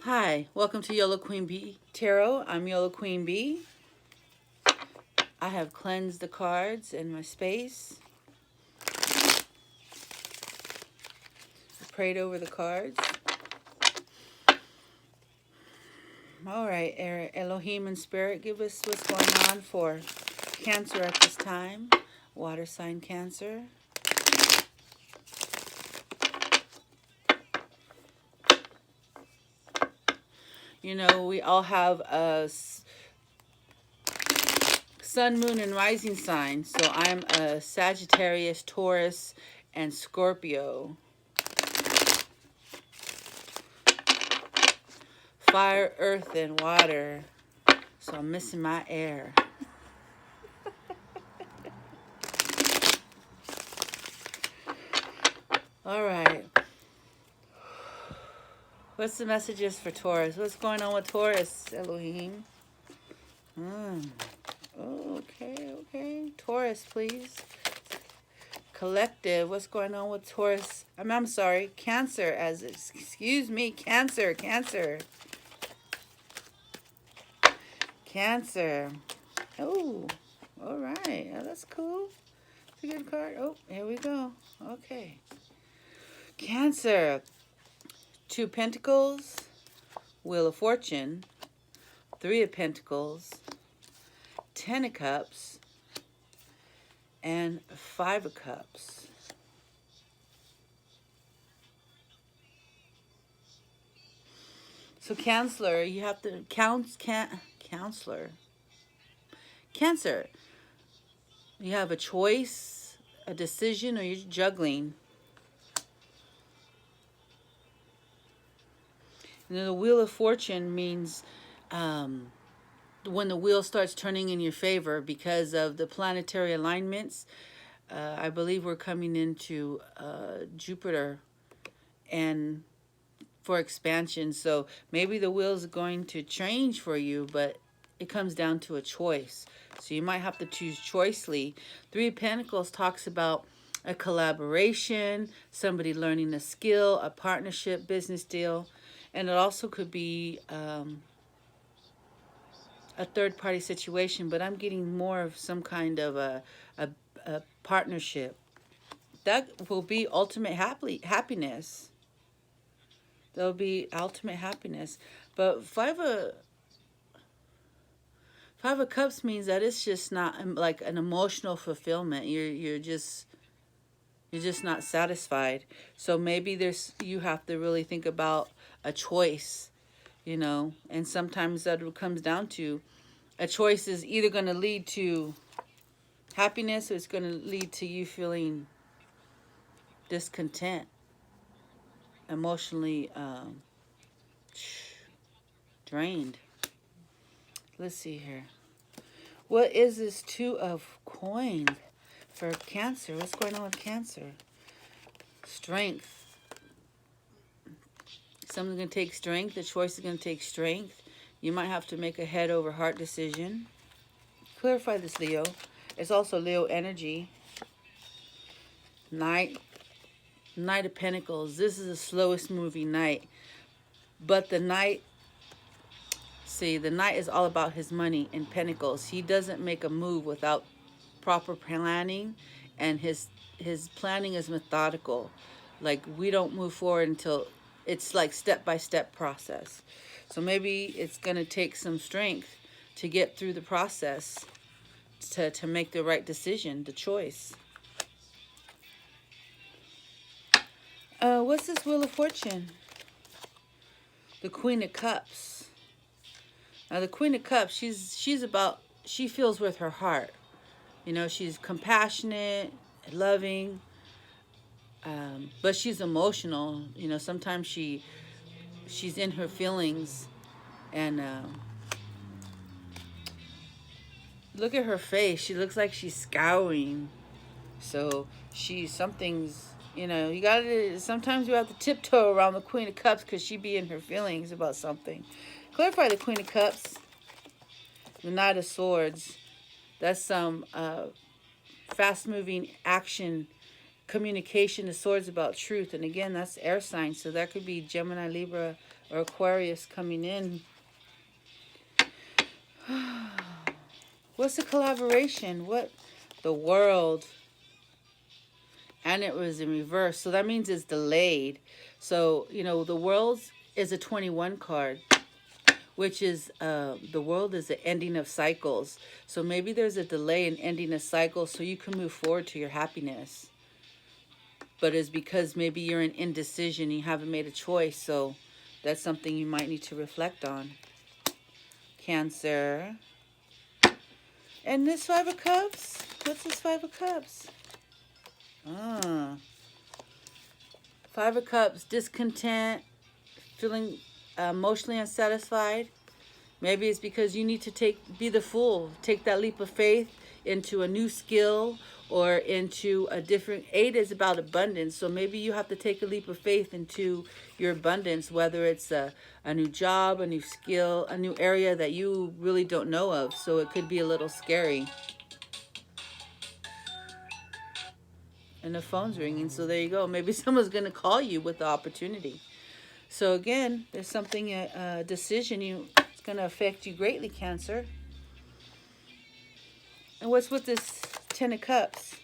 Hi, welcome to Yolo Queen Bee Tarot. I'm Yolo Queen Bee. I have cleansed the cards in my space. I prayed over the cards. All right, Elohim and Spirit, give us what's going on for Cancer at this time. Water sign Cancer. You know, we all have a sun, moon, and rising sign. So I'm a Sagittarius, Taurus, and Scorpio. Fire, earth, and water. So I'm missing my air. All right. What's the messages for Taurus? What's going on with Taurus, Elohim? Okay. Taurus, please. Collective. What's going on with Taurus? I'm sorry. Cancer. Excuse me. Cancer. Oh, all right. Oh, that's cool. It's a good card. Oh, here we go. Okay. Cancer. 2 Pentacles. Wheel of Fortune. 3 of Pentacles. 10 of Cups. And 5 of Cups. So Counselor, you have to Counselor. Cancer. You have a choice, a decision, or you're juggling. You know, the Wheel of Fortune means when the wheel starts turning in your favor because of the planetary alignments. I believe we're coming into Jupiter and for expansion. So maybe the wheel's going to change for you, but it comes down to a choice. So you might have to choose choicely. 3 of Pentacles talks about a collaboration, somebody learning a skill, a partnership, business deal. And it also could be a third-party situation, but I'm getting more of some kind of a partnership. That will be ultimate happiness. There'll be ultimate happiness. But Five of Cups means that it's just not like an emotional fulfillment. You're just not satisfied. So maybe you have to really think about a choice, you know. And sometimes that comes down to a choice is either going to lead to happiness or it's going to lead to you feeling discontent, emotionally drained. Let's see here. What is this 2 of Coins for Cancer? What's going on with Cancer? Strength. Something's going to take strength. The choice is going to take strength. You might have to make a head over heart decision. Clarify this, Leo. It's also Leo energy. Knight of Pentacles. This is the slowest moving Knight. But the Knight, see, the Knight is all about his money and Pentacles. He doesn't make a move without proper planning, and his planning is methodical. Like, we don't move forward until it's like step-by-step process. So maybe it's going to take some strength to get through the process to make the right decision, the choice. What's this Wheel of Fortune? The Queen of Cups. Now, the Queen of Cups, she feels with her heart. You know, she's compassionate, loving, but she's emotional. You know, sometimes she's in her feelings, and look at her face. She looks like she's scowling. So something's, you know, sometimes you have to tiptoe around the Queen of Cups because she be in her feelings about something. Clarify the Queen of Cups. The Knight of Swords. That's some fast-moving action communication, the swords about truth. And again, that's air sign. So that could be Gemini, Libra, or Aquarius coming in. What's the collaboration? What? The World. And it was in reverse. So that means it's delayed. So, you know, the World is a 21 card, which is, the World is the ending of cycles. So maybe there's a delay in ending a cycle so you can move forward to your happiness. But it's because maybe you're in indecision. You haven't made a choice. So that's something you might need to reflect on. Cancer. And this Five of Cups? What's this Five of Cups? Five of Cups, discontent, feeling emotionally unsatisfied. Maybe it's because you need to be the fool. Take that leap of faith into a new skill or into a different... 8 is about abundance. So maybe you have to take a leap of faith into your abundance, whether it's a new job, a new skill, a new area that you really don't know of. So it could be a little scary. And the phone's ringing, so there you go. Maybe someone's going to call you with the opportunity. So again, there's something, a decision it's going to affect you greatly, Cancer. And what's with this 10 of Cups?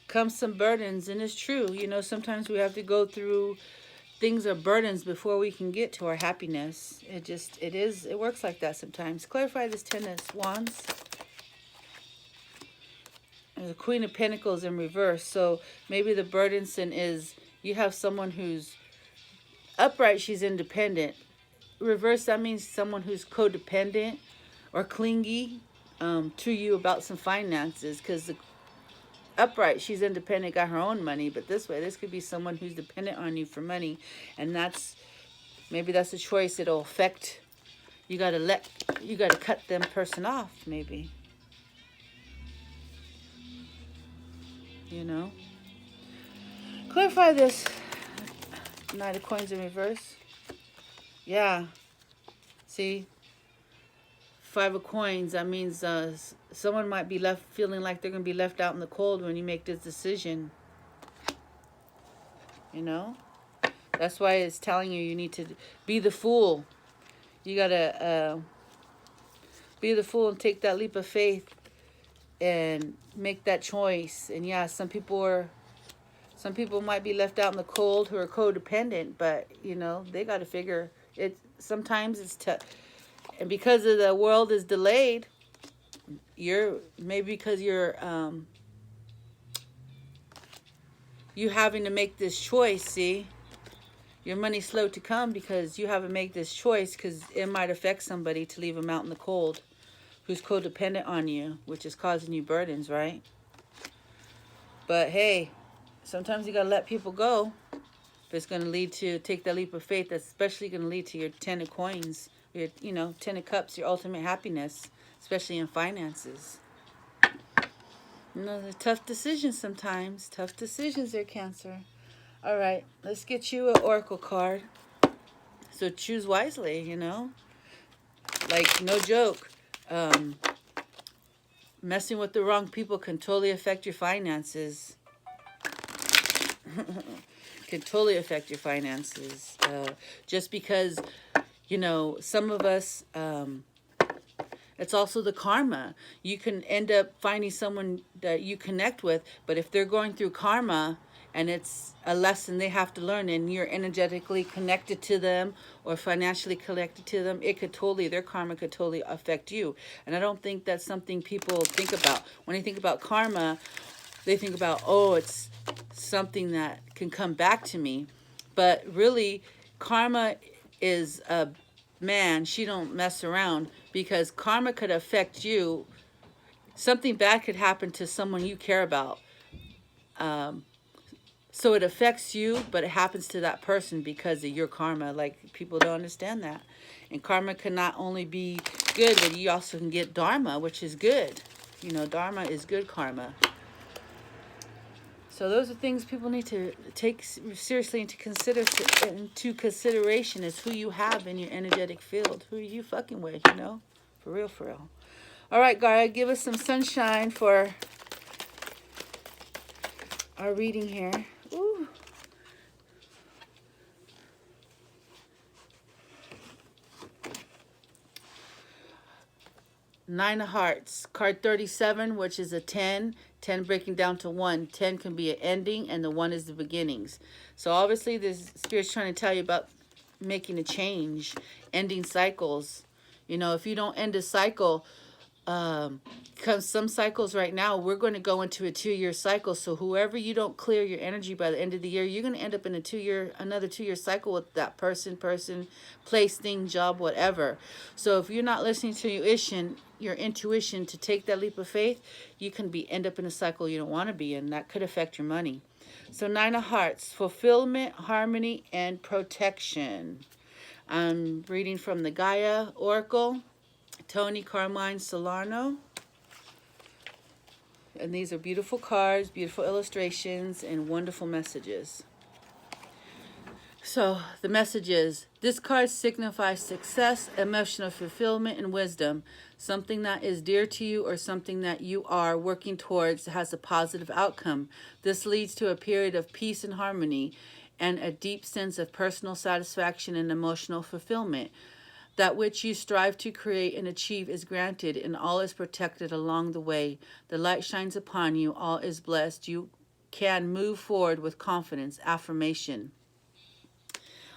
Comes some burdens, and it's true. You know, sometimes we have to go through things or burdens before we can get to our happiness. It works like that sometimes. Clarify this 10 of Wands. The Queen of Pentacles in reverse. So maybe the burdensome is you have someone who's upright, she's independent. Reverse, that means someone who's codependent or clingy to you about some finances. Because the upright, she's independent, got her own money. But this could be someone who's dependent on you for money. And maybe that's a choice. It'll affect, you got to cut them person off, maybe. You know, clarify this Knight of Coins in reverse. Yeah, see, 5 of Coins, that means someone might be left feeling like they're going to be left out in the cold when you make this decision. You know, that's why it's telling you need to be the fool. You got to be the fool and take that leap of faith and make that choice. And yeah, some people might be left out in the cold who are codependent, but you know, they got to figure it. Sometimes it's tough, and because of the world is delayed, you having to make this choice. See, your money's slow to come because you haven't made this choice, because it might affect somebody to leave them out in the cold who's codependent on you, which is causing you burdens, right? But hey, sometimes you gotta let people go. If it's gonna lead to take that leap of faith, that's especially gonna lead to your 10 of Coins, your 10 of Cups, your ultimate happiness, especially in finances. You know, they're tough decisions sometimes. Tough decisions there, Cancer. All right, let's get you an oracle card. So choose wisely, you know. Like, no joke. Messing with the wrong people can totally affect your finances. Can totally affect your finances. Just because, you know, some of us, it's also the karma. You can end up finding someone that you connect with, but if they're going through karma and it's a lesson they have to learn and you're energetically connected to them or financially connected to them, their karma could totally affect you. And I don't think that's something people think about. When they think about karma, they think about, oh, it's something that can come back to me. But really, karma is she don't mess around, because karma could affect you. Something bad could happen to someone you care about. So it affects you, but it happens to that person because of your karma. Like, people don't understand that. And karma can not only be good, but you also can get dharma, which is good. You know, dharma is good karma. So those are things people need to take seriously into consideration, is who you have in your energetic field. Who are you fucking with, you know? For real, for real. All right, Gaia, give us some sunshine for our reading here. Ooh. Nine of Hearts, card 37, which is a 10. 10 breaking down to 1. 10 can be an ending, and the 1 is the beginnings. So obviously, this Spirit's trying to tell you about making a change, ending cycles. You know, if you don't end a cycle, because some cycles right now, we're going to go into a 2-year cycle. So whoever you don't clear your energy by the end of the year, you're going to end up in another 2-year cycle with that person, place, thing, job, whatever. So if you're not listening to your intuition to take that leap of faith, you can end up in a cycle you don't want to be in. That could affect your money. So 9 of Hearts, fulfillment, harmony, and protection. I'm reading from the Gaia Oracle, Toni, Carmine, Salerno. And these are beautiful cards, beautiful illustrations, and wonderful messages. So the message is, this card signifies success, emotional fulfillment, and wisdom. Something that is dear to you or something that you are working towards has a positive outcome. This leads to a period of peace and harmony and a deep sense of personal satisfaction and emotional fulfillment. That which you strive to create and achieve is granted, and all is protected along the way. The light shines upon you, all is blessed. You can move forward with confidence. Affirmation.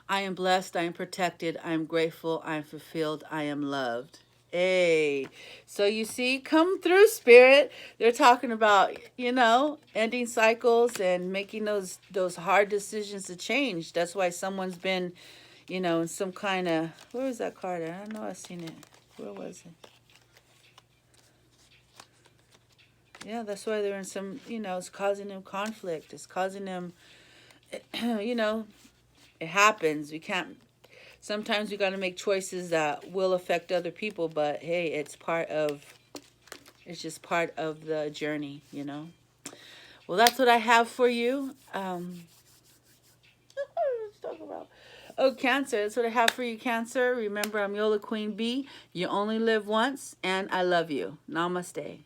I am blessed, I am protected, I am grateful, I am fulfilled, I am loved. Hey, so you see, come through, Spirit. They're talking about, ending cycles and making those hard decisions to change. That's why someone's been, in some kind of, where was that card? I don't know, I've seen it. Where was it? Yeah, that's why they're in some, it's causing them conflict. It's causing them, it happens. Sometimes we got to make choices that will affect other people, but hey, it's just part of the journey, Well, that's what I have for you. Let's talk about, Cancer. That's what I have for you, Cancer. Remember, I'm Yola Queen B. You only live once, and I love you. Namaste.